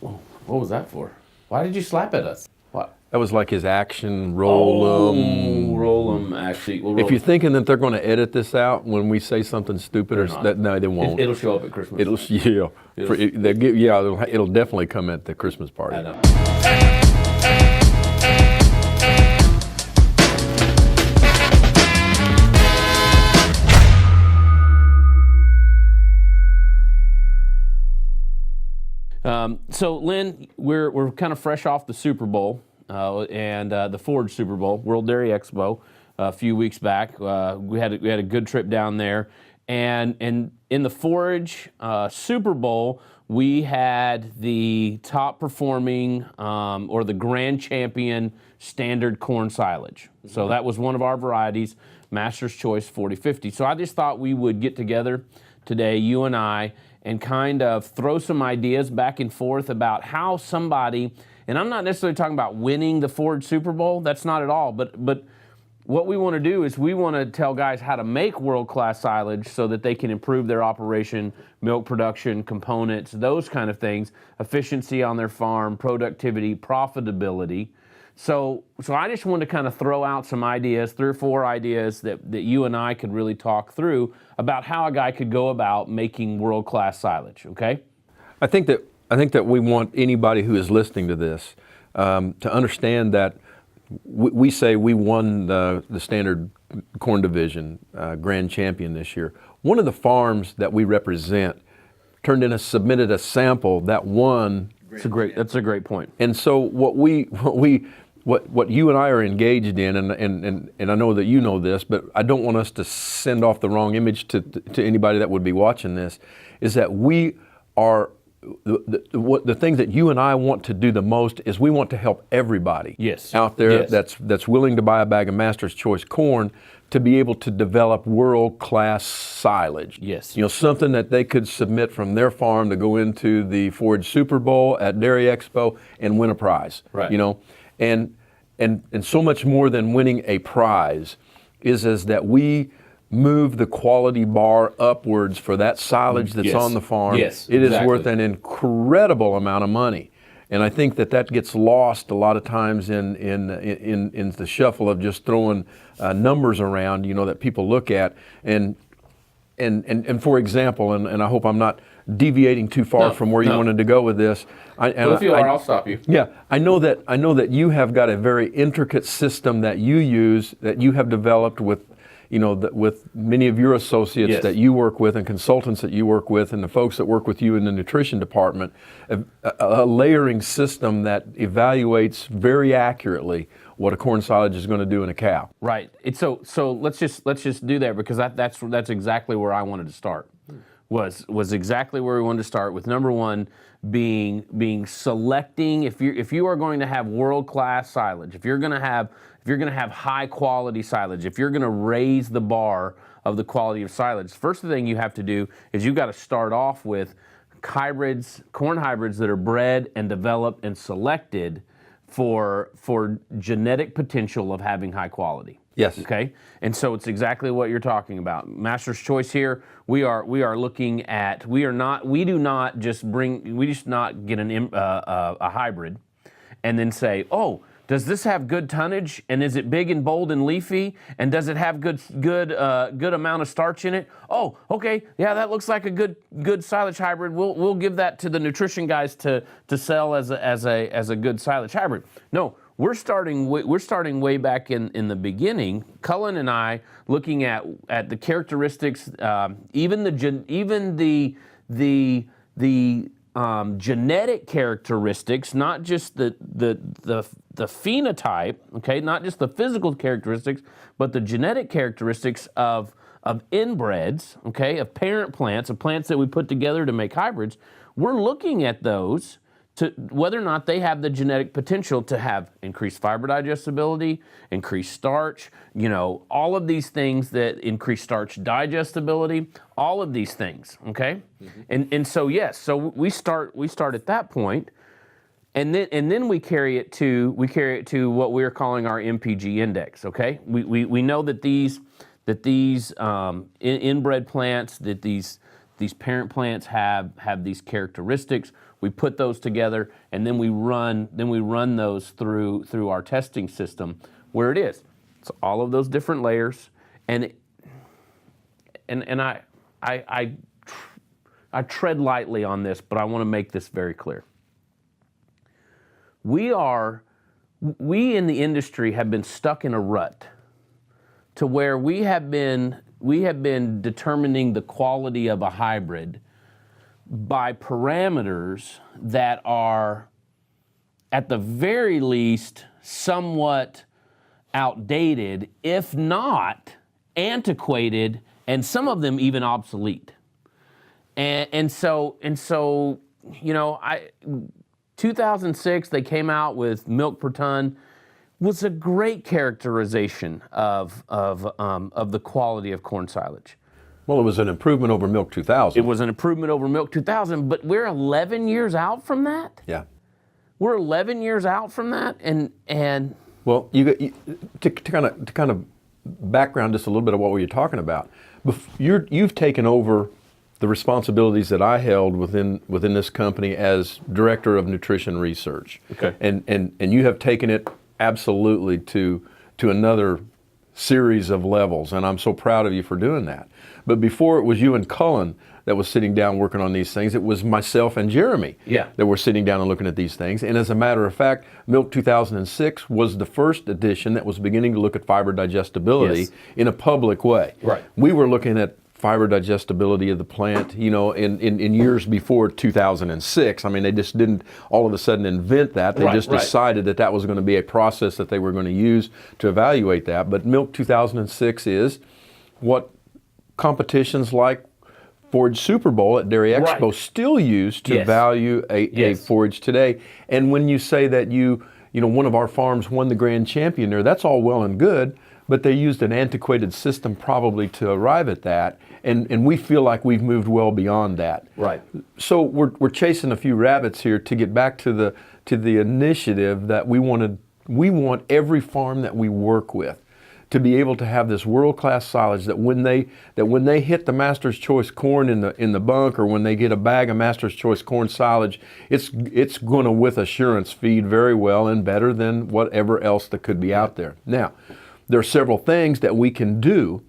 What was that for? Why did you slap at us? What? That was like his action, roll them. Roll them, actually. We'll If you're thinking that they're going to edit this out when we say something stupid, no, they won't. It'll show up at Christmas. It'll definitely come at the Christmas party. I know. So, Lyn, we're kind of fresh off the Super Bowl and the Forage Super Bowl, World Dairy Expo, a few weeks back. We had a good trip down there, and in the Forage Super Bowl, we had the top performing or the grand champion Standard Corn Silage. So that was one of our varieties, Master's Choice 4050. So I just thought we would get together today, you and I, and kind of throw some ideas back and forth about how somebody, and I'm not necessarily talking about winning the Forage Super Bowl, that's not at all, but what we want to do is we want to tell guys how to make world-class silage so that they can improve their operation, milk production, components, those kind of things, efficiency on their farm, productivity, profitability. So I just wanted to kind of throw out some ideas, 3 or 4 ideas that you and I could really talk through about how a guy could go about making world-class silage, okay? I think that we want anybody who is listening to this to understand that we say we won the Standard Corn Division Grand Champion this year. One of the farms that we represent submitted a sample that won. That's a great point. And so what you and I are engaged in, and I know that you know this, but I don't want us to send off the wrong image to anybody that would be watching this, is that we are, the thing that you and I want to do the most is we want to help everybody out there that's willing to buy a bag of Master's Choice corn to be able to develop world-class silage. Yes. Something that they could submit from their farm to go into the Forage Super Bowl at Dairy Expo and win a prize. Right. And so much more than winning a prize is that we move the quality bar upwards for that silage that's on the farm. Yes, it is worth an incredible amount of money. And I think that gets lost a lot of times in the shuffle of just throwing numbers around, that people look at. And for example, and I hope I'm not deviating too far from where you wanted to go with this. If you are, I'll stop you. Yeah, I know that you have got a very intricate system that you use, that you have developed with many of your associates that you work with and consultants that you work with and the folks that work with you in the nutrition department, a layering system that evaluates very accurately what a corn silage is going to do in a cow. Right. So let's just do that, because that's exactly where I wanted to start. Was exactly where we wanted to start, with number one being selecting. If you are going to have world-class silage, if you're going to have high quality silage, if you're going to raise the bar of the quality of silage, first thing you have to do is you've got to start off with corn hybrids that are bred and developed and selected for genetic potential of having high quality. Yes. Okay. And so it's exactly what you're talking about. Master's Choice here. We are looking at. We do not just get a hybrid, and then say, oh, does this have good tonnage, and is it big and bold and leafy, and does it have good amount of starch in it? Oh, okay, yeah, that looks like a good silage hybrid. We'll give that to the nutrition guys to sell as a good silage hybrid. No, we're starting way back in the beginning. Cullen and I looking at the characteristics, even the genetic characteristics, not just the phenotype, okay, not just the physical characteristics, but the genetic characteristics of inbreds, okay, of parent plants, of plants that we put together to make hybrids. We're looking at those to whether or not they have the genetic potential to have increased fiber digestibility, increased starch, all of these things that increase starch digestibility, all of these things, okay? Mm-hmm. And so yes, so we start at that point, and then we carry it to what we're calling our MPG index, okay? We know that these inbred plants, that these these parent plants have these characteristics. We put those together, and then we run those through our testing system where it is. It's all of those different layers, and I tread lightly on this, but I want to make this very clear. We in the industry have been stuck in a rut to where we have been determining the quality of a hybrid by parameters that are, at the very least, somewhat outdated, if not antiquated, and some of them even obsolete. And so 2006 they came out with milk per ton was a great characterization of the quality of corn silage. Well, it was an improvement over Milk 2000. It was an improvement over Milk 2000, but we're 11 years out from that. Yeah. We're 11 years out from that, and well, to kind of background just a little bit of what we were talking about. You've taken over the responsibilities that I held within this company as director of nutrition research. Okay. And you have taken it absolutely to another series of levels, and I'm so proud of you for doing that. But before it was you and Cullen that was sitting down working on these things, it was myself and Jeremy that were sitting down and looking at these things. And as a matter of fact, Milk 2006 was the first edition that was beginning to look at fiber digestibility in a public way. Right. We were looking at fiber digestibility of the plant, in years before 2006. I mean, they just didn't all of a sudden invent that. They just decided that was going to be a process that they were going to use to evaluate that. But Milk 2006 is what competitions like Forage Superbowl at Dairy Expo still use to value a forage today. And when you say that one of our farms won the grand champion there, that's all well and good, but they used an antiquated system probably to arrive at that, and we feel like we've moved well beyond that. Right. So we're chasing a few rabbits here to get back to the initiative that we want every farm that we work with to be able to have this world-class silage that when they hit the Master's Choice corn in the bunk, or when they get a bag of Master's Choice corn silage, it's going to with assurance feed very well and better than whatever else that could be out there. Now, there are several things that we can do,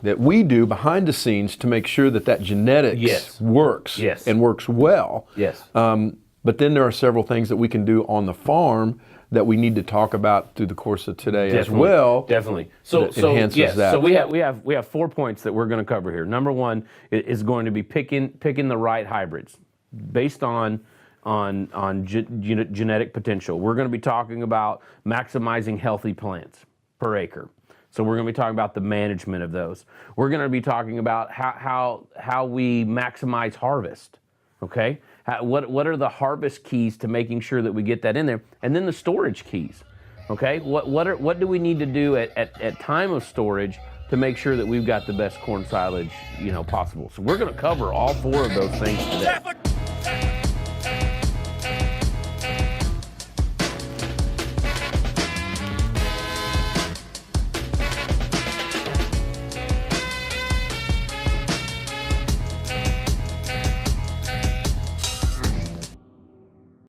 that we do behind the scenes to make sure that genetics works and works well. Yes. But then there are several things that we can do on the farm that we need to talk about through the course of today as well. Definitely. So enhances that. So we have 4 points that we're going to cover here. Number one is going to be picking the right hybrids based on genetic potential. We're going to be talking about maximizing healthy plants per acre. So we're going to be talking about the management of those. We're going to be talking about how we maximize harvest. Okay, what are the harvest keys to making sure that we get that in there, and then the storage keys. Okay, what do we need to do at time of storage to make sure that we've got the best corn silage possible? So we're going to cover all 4 of those things today.